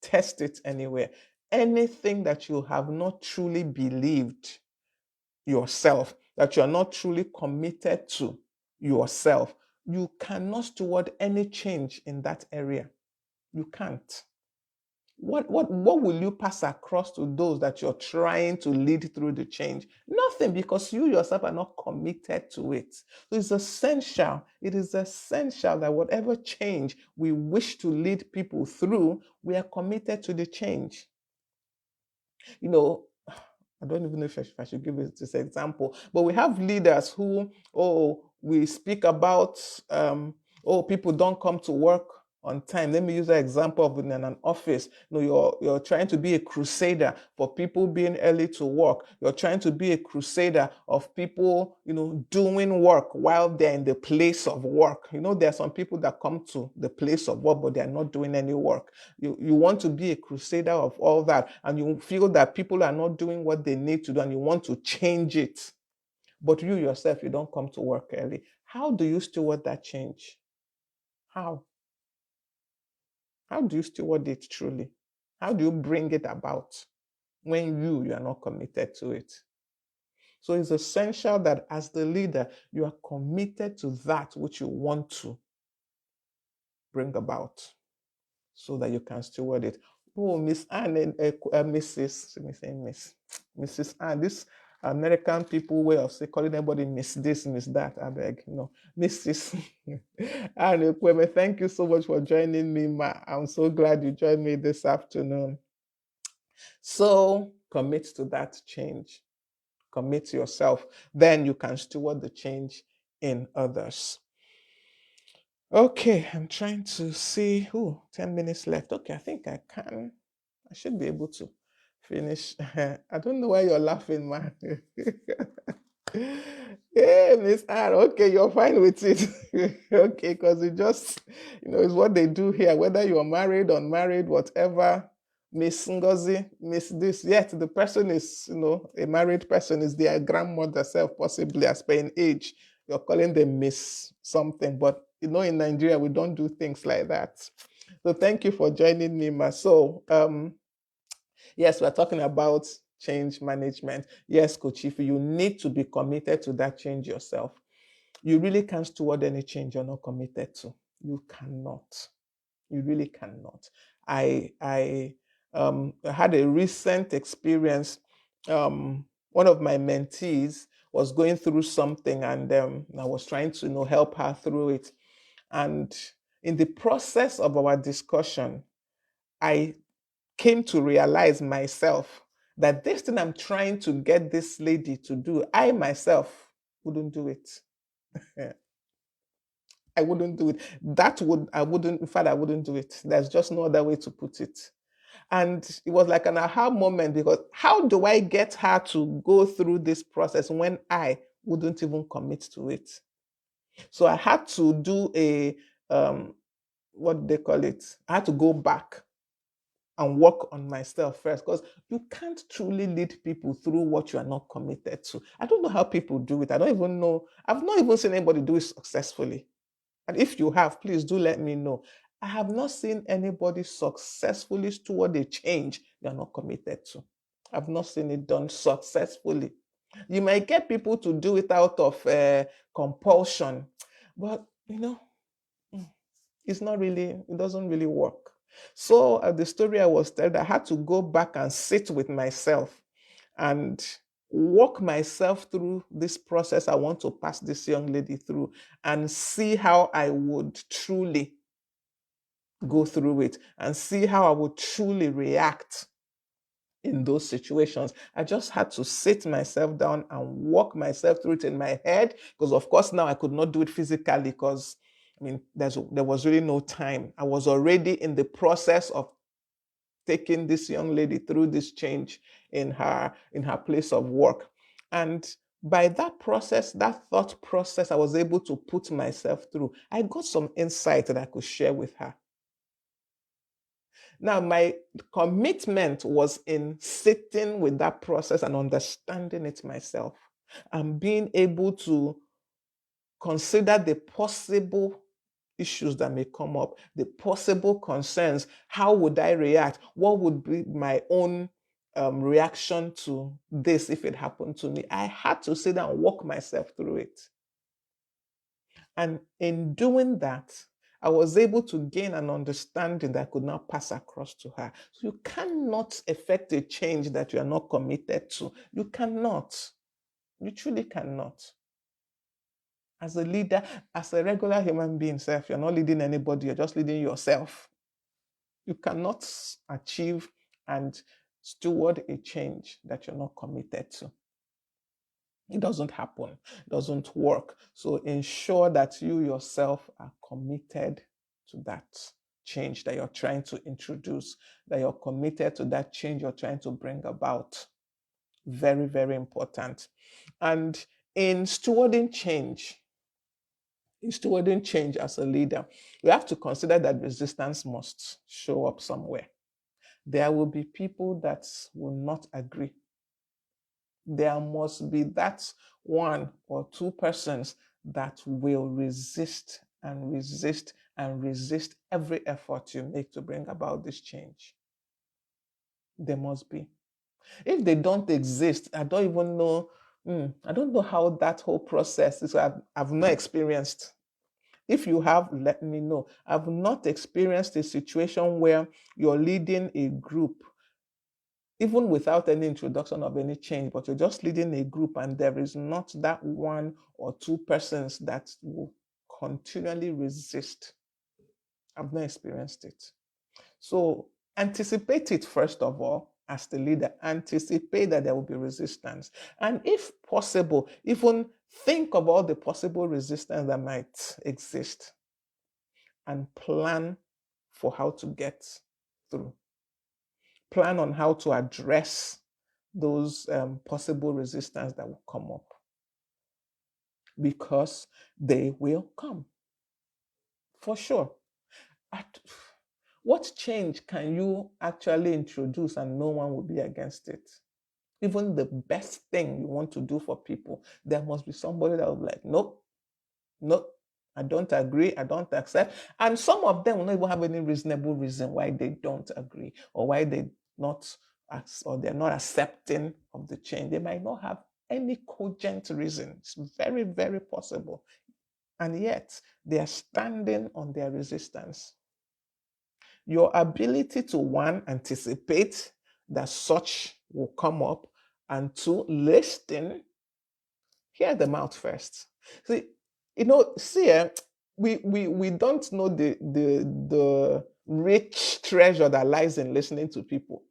Test it anywhere. Anything that you have not truly believed yourself, that you are not truly committed to yourself, you cannot steward any change in that area. You can't. What will you pass across to those that you're trying to lead through the change? Nothing, because you yourself are not committed to it. So it's essential. It is essential that whatever change we wish to lead people through, we are committed to the change. I don't even know if I should give this example, but we have leaders who, we speak about, people don't come to work on time. Let me use an example of in an office. You're trying to be a crusader for people being early to work. You're trying to be a crusader of people, doing work while they're in the place of work. There are some people that come to the place of work, but they're not doing any work. You want to be a crusader of all that, and you feel that people are not doing what they need to do, and you want to change it. But you yourself, you don't come to work early. How do you steward that change? How? How do you steward it truly? How do you bring it about when you are not committed to it? So it's essential that as the leader, you are committed to that which you want to bring about so that you can steward it. Oh, Miss Anne and Mrs. Let me say Miss. Mrs. Anne, this American people way of say calling everybody Miss this, Miss that. I beg, no, Mrs. Anne Ekweme, thank you so much for joining me, ma. I'm so glad you joined me this afternoon. So commit to that change. Commit yourself. Then you can steward the change in others. Okay, I'm trying to see. 10 minutes left. Okay, I think I can. I should be able to finish. I don't know why you're laughing, man. Yeah, Miss R. Okay, you're fine with it. Okay, because it just, it's what they do here, whether you're married, unmarried, whatever. Miss Ngozi, Miss this, yet the person is, a married person is their grandmother self, possibly as per in age. You're calling them Miss something, but in Nigeria, we don't do things like that. So thank you for joining me, Ma. So, yes, we're talking about change management. Yes, Coach, if you need to be committed to that change yourself, you really can't steward any change you're not committed to. You cannot. You really cannot. I had a recent experience. One of my mentees was going through something, and I was trying to help her through it. And in the process of our discussion, I came to realize myself that this thing I'm trying to get this lady to do, I myself wouldn't do it. I wouldn't do it. I wouldn't, in fact, I wouldn't do it. There's just no other way to put it. And it was like an aha moment, because how do I get her to go through this process when I wouldn't even commit to it? So I had to do what do they call it? I had to go back and work on myself first, because you can't truly lead people through what you are not committed to. I don't know how people do it. I don't even know. I've not even seen anybody do it successfully. And if you have, please do let me know. I have not seen anybody successfully steward a change they are not committed to. I've not seen it done successfully. You might get people to do it out of compulsion, but it doesn't really work. So the story I was telling, I had to go back and sit with myself and walk myself through this process I want to pass this young lady through, and see how I would truly go through it, and see how I would truly react in those situations. I just had to sit myself down and walk myself through it in my head, because of course now I could not do it physically, because there was really no time. I was already in the process of taking this young lady through this change in her place of work. And by that process, that thought process I was able to put myself through, I got some insight that I could share with her. Now, my commitment was in sitting with that process and understanding it myself, and being able to consider the possible issues that may come up, the possible concerns. How would I react? What would be my own reaction to this if it happened to me? I had to sit down and walk myself through it. And in doing that, I was able to gain an understanding that I could now pass across to her. So you cannot effect a change that you are not committed to. You cannot. You truly cannot. As a leader, as a regular human being, self, you're not leading anybody, you're just leading yourself. You cannot achieve and steward a change that you're not committed to. It doesn't happen, it doesn't work. So ensure that you yourself are committed to that change that you're trying to introduce, that you're committed to that change you're trying to bring about. Very, very important. And in stewarding change, as a leader, we have to consider that resistance must show up somewhere. There will be people that will not agree. There must be that one or two persons that will resist and resist and resist every effort you make to bring about this change. There must be. If they don't exist, I don't even know. I don't know how that whole process is. I've not experienced. If you have, let me know. I've not experienced a situation where you're leading a group, even without any introduction of any change, but you're just leading a group and there is not that one or two persons that will continually resist. I've not experienced it. So anticipate it first of all as the leader. Anticipate that there will be resistance. And if possible, even think of all the possible resistance that might exist and plan for how to get through. Plan on how to address those possible resistance that will come up, because they will come for sure. What change can you actually introduce and no one will be against it? Even the best thing you want to do for people, there must be somebody that will be like, nope, nope, I don't agree, I don't accept. And some of them will not even have any reasonable reason why they don't agree or why they not or they're not accepting of the change. They might not have any cogent reason. It's very, very possible. And yet they are standing on their resistance. Your ability to, one, anticipate that such will come up, and two, listen, hear them out first. See, we don't know the rich treasure that lies in listening to people.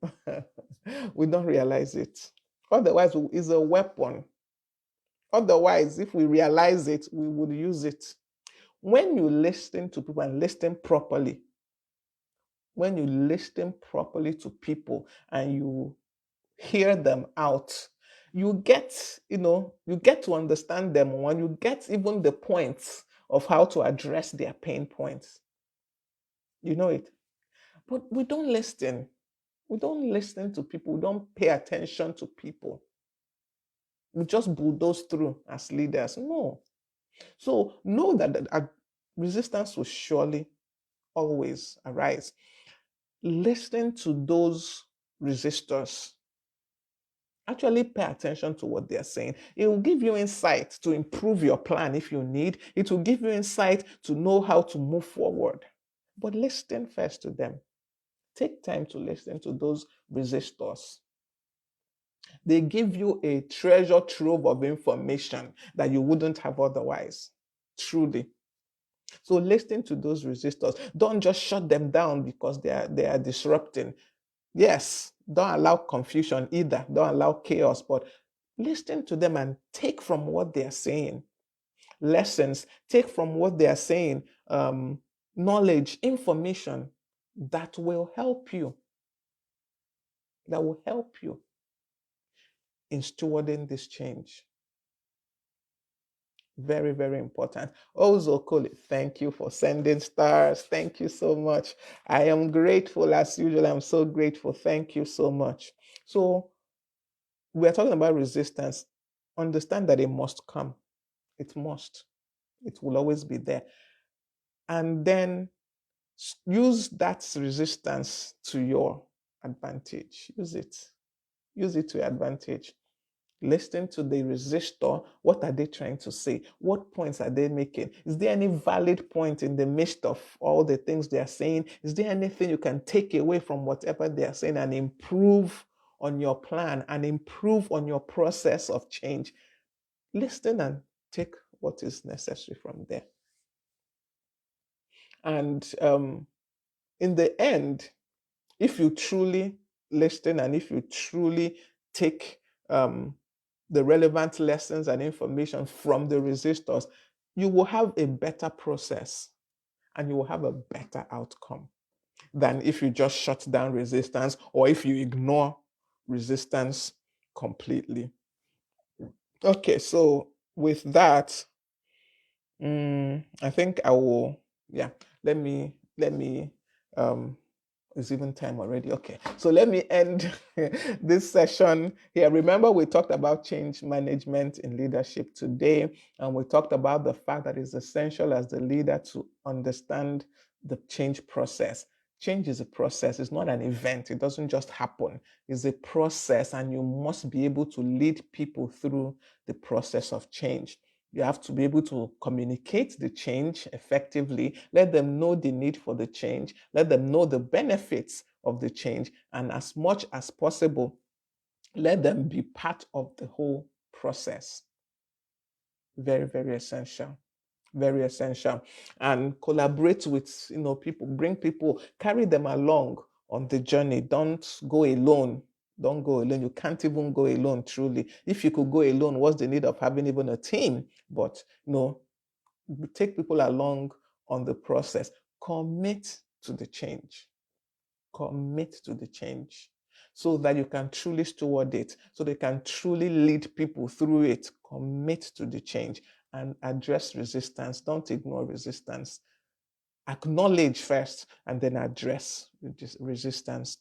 We don't realize it. Otherwise, it's a weapon. Otherwise, if we realize it, we would use it. When you listen to people and listen properly, when you listen properly to people and you hear them out, you get to understand them, when you get even the points of how to address their pain points. You know it. But we don't listen. We don't listen to people. We don't pay attention to people. We just bulldoze through as leaders. No. So know that resistance will surely always arise. Listen to those resistors. Actually pay attention to what they're saying. It will give you insight to improve your plan if you need. It will give you insight to know how to move forward. But listen first to them. Take time to listen to those resistors. They give you a treasure trove of information that you wouldn't have otherwise. Truly. So listen to those resistors. Don't just shut them down because they are disrupting. Yes, don't allow confusion either. Don't allow chaos, but listen to them and take from what they're saying lessons, take from what they're saying knowledge, information that will help you, in stewarding this change. Very, very important. Also, Koli, thank you for sending stars. Thank you so much. I am grateful as usual. I'm so grateful. Thank you so much. So, we're talking about resistance. Understand that it must come. It must. It will always be there. And then use that resistance to your advantage. Use it. Use it to your advantage. Listen to the resistor. What are they trying to say? What points are they making? Is there any valid point in the midst of all the things they are saying? Is there anything you can take away from whatever they are saying and improve on your plan and improve on your process of change? Listen and take what is necessary from there. And in the end, if you truly listen and if you truly take the relevant lessons and information from the resistors, you will have a better process and you will have a better outcome than if you just shut down resistance or if you ignore resistance completely. Okay, so with that, I think I will, let me it's even time already. Okay. So let me end this session here. Remember, we talked about change management in leadership today, and we talked about the fact that it's essential as the leader to understand the change process. Change is a process, it's not an event, it doesn't just happen. It's a process, and you must be able to lead people through the process of change. You have to be able to communicate the change effectively, let them know the need for the change, let them know the benefits of the change, and as much as possible, let them be part of the whole process. Very, very essential. Very essential. And collaborate with people, bring people, carry them along on the journey. Don't go alone. Don't go alone. You can't even go alone, truly. If you could go alone, what's the need of having even a team? But take people along on the process. Commit to the change. Commit to the change so that you can truly steward it, so they can truly lead people through it. Commit to the change and address resistance. Don't ignore resistance. Acknowledge first and then address resistance.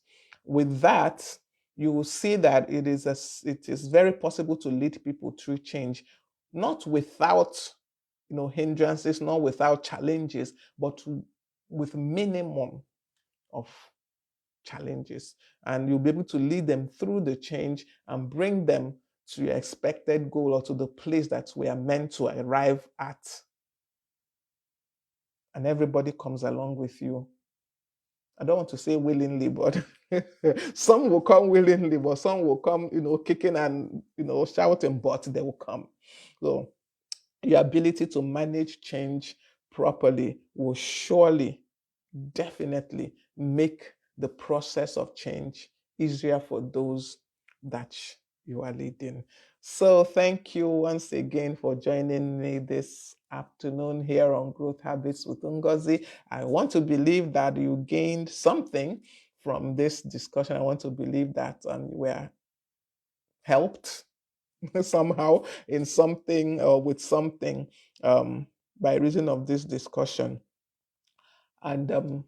With that, you will see that it is very possible to lead people through change, not without hindrances, not without challenges, but with minimum of challenges. And you'll be able to lead them through the change and bring them to your expected goal or to the place that we are meant to arrive at. And everybody comes along with you. I don't want to say willingly, but some will come willingly, but some will come, kicking and, shouting, but they will come. So your ability to manage change properly will surely, definitely make the process of change easier for those that you are leading. So thank you once again for joining me this afternoon here on Growth Habits with Ngozi. I want to believe that you gained something from this discussion. I want to believe that you were helped somehow in something or with something by reason of this discussion. And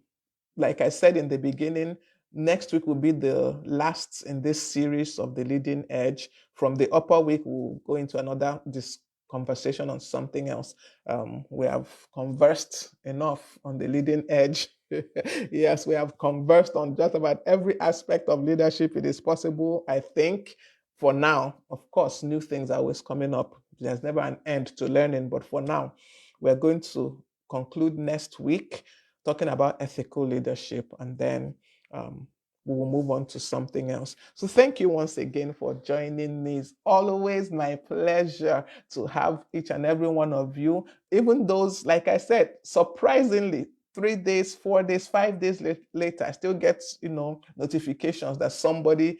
like I said in the beginning, next week will be the last in this series of the leading edge. From the upper week, we'll go into another conversation on something else. We have conversed enough on the leading edge. Yes, we have conversed on just about every aspect of leadership it is possible, I think. For now, of course, new things are always coming up. There's never an end to learning, but for now, we're going to conclude next week talking about ethical leadership, and then we will move on to something else. So thank you once again for joining me. It's always my pleasure to have each and every one of you, even those, like I said, surprisingly, 3 days, 4 days, 5 days later, I still get notifications that somebody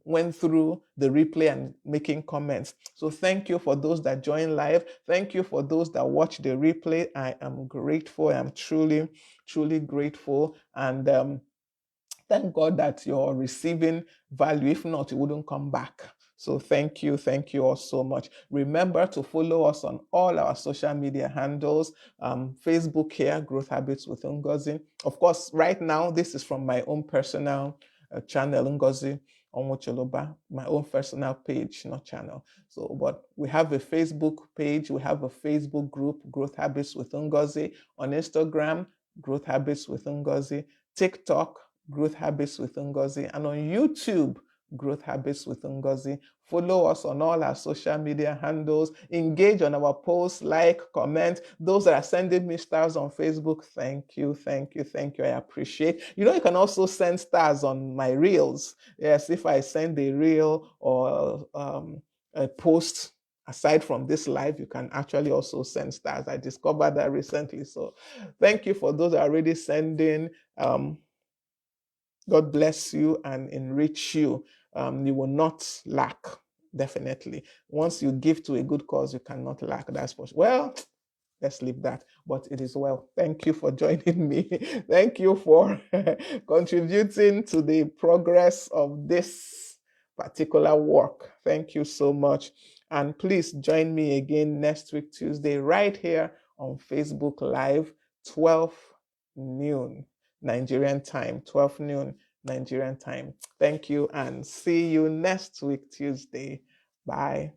went through the replay and making comments. So thank you for those that join live. Thank you for those that watch the replay. I am grateful. I am truly, truly grateful. And thank God that you're receiving value. If not, you wouldn't come back. So thank you all so much. Remember to follow us on all our social media handles. Facebook here, Growth Habits with Ngozi. Of course, right now, this is from my own personal channel, Ngozi Onwucholoba, my own personal page, not channel. So, but we have a Facebook page. We have a Facebook group, Growth Habits with Ngozi. On Instagram, Growth Habits with Ngozi. TikTok, Growth Habits with Ngozi, and on YouTube, Growth Habits with Ngozi. Follow us on all our social media handles. Engage on our posts, like, comment. Those that are sending me stars on Facebook, thank you. I appreciate. You can also send stars on my reels. Yes, if I send a reel or a post aside from this live, you can actually also send stars. I discovered that recently. So thank you for those that are already sending. God bless you and enrich you. You will not lack, definitely. Once you give to a good cause, you cannot lack. That's for sure. Well, let's leave that. But it is well. Thank you for joining me. Thank you for contributing to the progress of this particular work. Thank you so much. And please join me again next week, Tuesday, right here on Facebook Live, 12 noon. Nigerian time, 12 noon Nigerian time. Thank you and see you next week, Tuesday. Bye.